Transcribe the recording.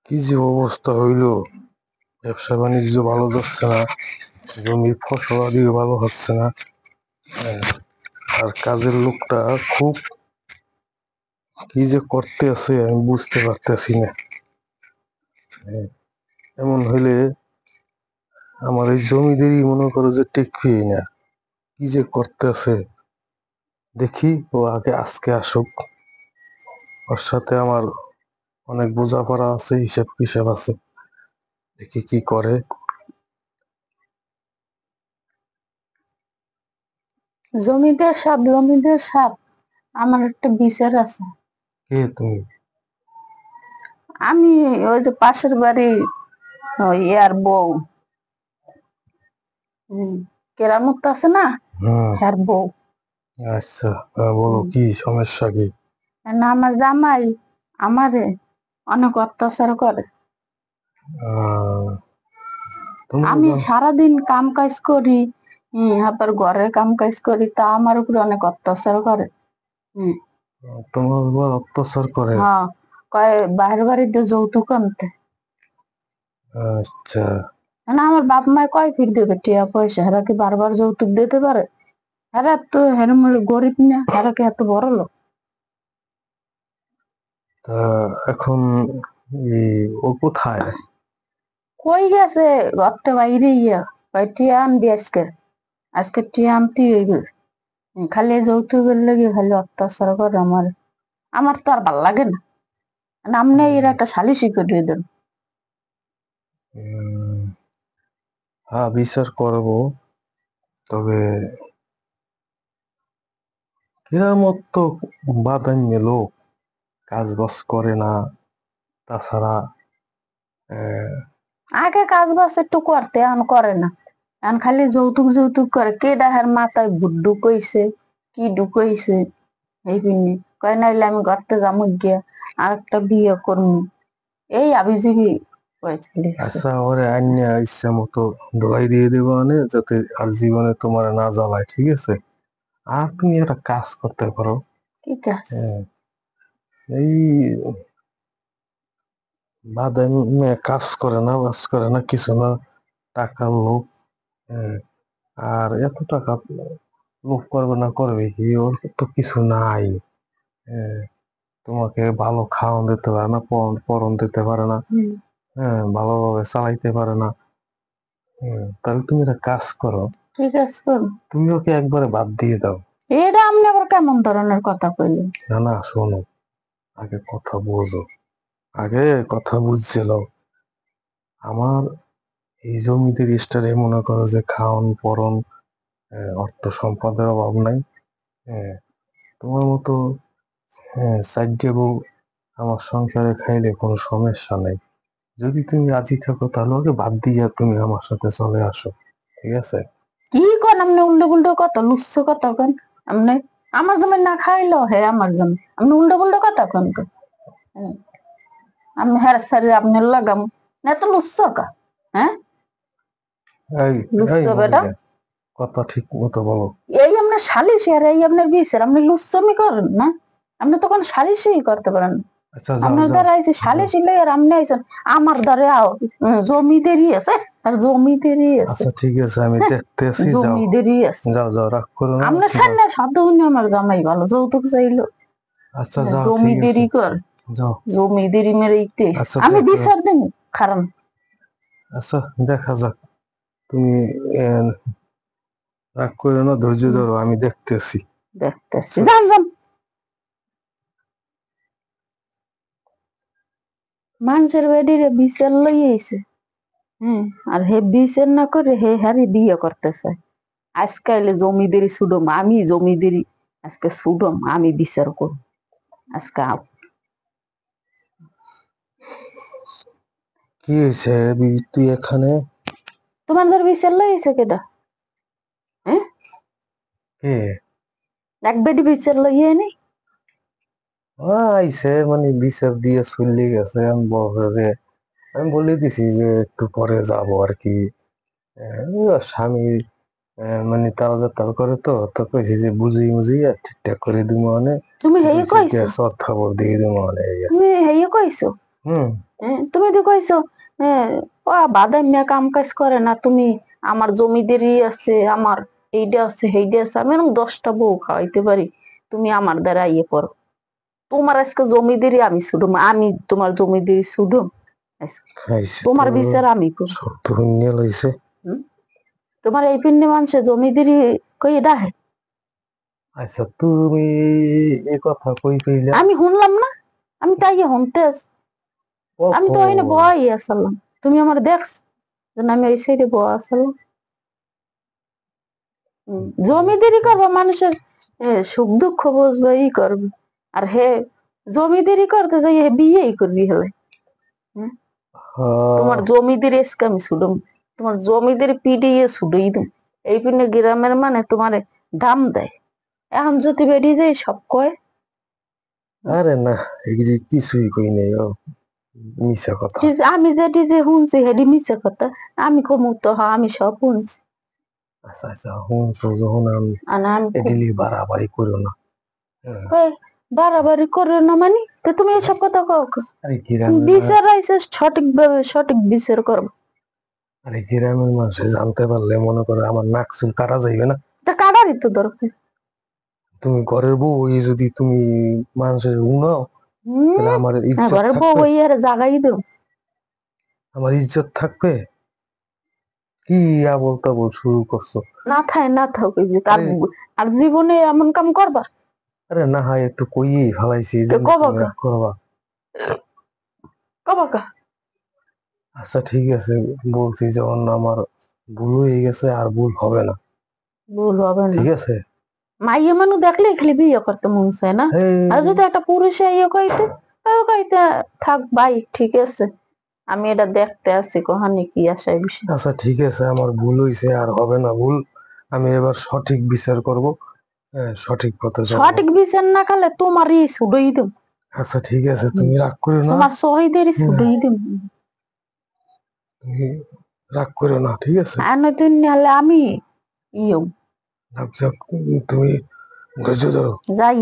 কি যে অবস্থা হইল, ব্যবসা বাণিজ্য ভালো যাচ্ছে না, জমির ফসলাদিও ভালো হচ্ছে না। আর কাজের লোকটা খুব কি যে করতে আছে আমি বুঝতে পারতেছি না। এমন হইলে আমার এই জমিদেরই মনে করো যে টেকবেই না। কি যে করতে আছে, দেখি ও আগে আজকে আসুক, ওর সাথে আমার অনেক বোঝাপড়া আছে, হিসাব কিসাব আছে, দেখি কি করে। জমিদের সাপ আমার একটা বিচার আছে। কে তুমি? আমি ওই যে পাশের বাড়ি ইয়ার বউ, কেরামত আছে না, হ্যার বউ। আচ্ছা, বলো কি সমস্যা কি? না, আমার জামাই আমারে অনেক অত্যাচার করে। আমি সারাদিন কাম কাজ করি, আবার ঘরের কাম কাজ করি, তা আমার উপরে অনেক অত্যাচার করে। তোমার উপর অত্যাচার করে? হ্যাঁ, কয় বাইরের বাড়িতে যৌতুক আনতে। আচ্ছা, না, আমার বাপ মায় কয় ফির দেবে টিয়া পয়সা, হেরা কি বারবার যৌতুক দিতে পারে? হেরা তো হেরা গরিব না, হেরা কি এত বড় লোক? তা এখন ও কোথায়? কই গেছে ঘরতে বাইরে ইয়া, কয় টিয়া আনবি আজকে, আজকে টিয়া আনতেই হইবে। খালি যৌতুকের লেগে খালি অত্যাচার করে আমার। আমার তো আর ভাল লাগে না। নামনে এর একটা সালিশি করে দেন। হ্যাঁ, বিচার করবো, তবে কেরামত তো বাদান্য লোক, কাজ বাজ করে না। তাছাড়া আগে কাজ বাজ একটু করতে, এখন করে না। এখন খালি যৌতুক যৌতুক করে। কে ডাহার মাথায় ভূত ঢুকাইছে, কি ঢুকাইছে এই পিনে কয়, নাইলে আমি ঘরতে যাবো গিয়া আর একটা বিয়ে করবো, এই আবিজিবি কয়েছে। আচ্ছা, ওরে আইনা ইচ্ছা মতো ধোলাই দিয়ে দেবো, মানে যাতে আর জীবনে তোমার না জ্বালায়, ঠিক আছে? আর তুমি একটা কাজ করতে পারো। ঠিক আছে। এই বাদামে কাজ করে না, বাজ করে না, কিছু না, টাকার লোক। আর এত টাকা লোভ করবে না, করবে কি? ওর তো কিছু নাই। তোমাকে ভালো খাওয়ান দিতে পারে না, পরন দিতে পারে না, ভালোভাবে চালাইতে পারে না। তাহলে তুমি একটা কাজ করো, ঠিক আছে, তুমি ওকে একবারে বাদ দিয়ে দাও। এটা আপনি আবার কেমন ধরনের কথা কইলেন? না না, শোনো, আগে কথা বোঝো, আগে কথা বুঝছিল। আমার এই জমিতে রেজিস্টারে মনে করো যে খাওন পরন, অর্থ সম্পদের অভাব নাই। তোমার মতো চারটে বউ আমার সংসারে খাইলে কোনো সমস্যা নাই। যদি তুমি রাজি থাকো তাহলে ওকে বাদ দিয়ে তুমি আমার সাথে চলে আসো, ঠিক আছে? কি কন আপনি? উল্টো পুল্টো কথা, লুচ্ছ কথা কন আপনি। আমার জমি না খাইলো হে আমার জমি, আপনি উল্টো পুল্টো কথা কন। আমি হ্যাঁ সারি আপনার লাগাম না, তো লুচ্ছ কা? হ্যাঁ, এই লুচ্ছ এই বেটা। মহিলা, কথা ঠিক মতো বলো। এই আপনার সালিশ আর এই আপনার বিচার, আপনি লুচ্ছমি করেন না? আপনি তখন সালিশই করতে পারেন। আচ্ছা, যাও আপনার যাও দ্বারা আইসে যাও। সালিশি লই আর আপনি আইসেন আমার দ্বারে আও। জমিদেরই আছে, আর জমিদেরই আছে। আচ্ছা, ঠিক আছে, আমি হ্যাঁ, দেখতেছি, যাও জমিদেরই আছে। যাও যাও, রাগ করো না, আপনার যাও। সামনে শব্দ শুনে আমার জামাই ভালো, যৌতুক চাইলো। আচ্ছা, যাও, ঠিক আছে, জমিদেরই কর, যাও। জমিদেরই মেরে ইতেস আচ্ছা, আমি দেখো, বিচার দেন। কারণ আচ্ছা, দেখা যাক। তুমি রাগ করো না, ধৈর্য ধরো, আমি দেখতেছি। দেখতেছি, আচ্ছা, যান যান। মানুষের বেডিরে বিচার লই আইছে, আর হে বিচার না করে হে হারি বিয়ে করতে চায়। আজকাল জমিদেরই সুডম, আমি জমিদেরই আজকে সুডম, আমি বিচার করব আজকে। কি হয়েছে তুই এখানে? তোমাদের বিচার লই আইছে কেডা? হ্যাঁ, কে? এক বেডি বিচার লইয়ে নি। আইসে মানে বিচার দিয়ে চলে গেছে, আমি বলছে যে, আমি বলে দিছি যে একটু পরে যাব আর কি। ওর স্বামী মানে তাল করে, তো কইছি যে বুঝি আর ঠিকঠাক করে দিব, মানে তুমি দুই হেয়ে চারটা কইছো? সৎ খবর দিয়ে দিব, মানে তুমি হেয়ে কইছো হুম। তুমি তো কইছো ও বাদাম মিয়া কাম কাজ করে না, তুমি আমার জমিদেরই আছে, আমার এইটা আছে সেইটা আছে, আমি এরকম 10টা বউ খাওয়াইতে পারি, তুমি আমার দ্বারা ইয়ে করো। তোমার আজকে জমিদেরই আমি শুধু, আমি তোমার জমিদেরই শুধু খাইছে তো তোমার বিচার আমি করব। শব্দ শুনিয়ে লইছে। হুম? তোমার এই পিন্ডি মানুষে জমিদেরই কই ডাহে, আচ্ছা তুমি এই কথা কই কইলা? আমি শুনলাম না, আমি তাই শুনতে আছি। আমি তো ওখানে কখন? বই আসলাম, তুমি আমার দেখছ আমি ওই সাইডে বয়া আসলাম। জমিদারি করবো মানুষের সুখ দুঃখ বুঝবে ই করবে, আর হে জমিদারি করতে যাই হে বিয়েই করবি হলে। হ্যাঁ? তোমার জমিদারি এসকে আমি শুধুম, তোমার জমিদারি পিডিয়ে শুধুই দিম। এই পিনে গ্রামের মানে তোমার দাম দেয়, এখন যদি বেরিয়ে যায় সব কয়। আরে না, এগুলি কিছুই কই নাই, মিছা কথা। আমি যেটি যে শুনছি হেডি মিছে কথা, আমি কমু তো আমি সব শুনছি। আচ্ছা আচ্ছা, শুনছো যখন আমি আর আমি এডিলি বাড়াবাড়ি করো না। হ্যাঁ। কই বাড়াবাড়ি করে না মানে, তো তুমি এসব কথা কাও কে? আরে গ্রামের বিচার আইসে সঠিক ভাবে সঠিক বিচার করবো। আরে গ্রামের মানুষে জানতে পারলে মনে করে আমার নাক চুল কাটা যাইবে না। তা কাটারই তো দরকার। তুমি ঘরের বউ এই যদি তুমি মানুষের উনাও, তাহলে আমার ইজ্জত ঘরের বউ থাকবে? ওই আর জাগাই দেব। আমার ইজ্জত থাকবে? কি আবল তাবল শুরু করছো? না থাই না থাক ওই যে তার, আরে আর জীবনে এমন কাম করবা? আরে না হয় একটু কইয়েই ফেলাইছি, এই কে জন্য কবা তুমি কা, রাগ করবা? কবা কা? আচ্ছা ঠিক আছে, বলছি যখন আমার ভুল হয়ে গেছে আর ভুল হবে না। ভুল হবে না। ঠিক আছে। মাইয়া মানুষ দেখলে খালি বিয়ে করতে মন চায় না, আর যদি এই একটা পুরুষে ইয়ে কইতে, কইতে থাক ভাই ঠিক আছে, আমি এটা দেখতে আসছি কহানি কি আশায় বিষয়। আচ্ছা ঠিক আছে, আমার ভুল হয়েছে আর হবে না ভুল। আমি এবার সঠিক বিচার করব। হ্যাঁ, সঠিক পথে চলবো। সঠিক বিচার না খালে তোমারই ছুডই দেব। আচ্ছা ঠিক আছে, তুমি রাগ করো না। তোমার শহীদেরই হ্যাঁ, ছুডই দেব। তুমি রাগ করো না, ঠিক আছে। আর নতুন হলে আমি ইয়ে যাক যাক, তুমি ধৈর্য ধরো। যাই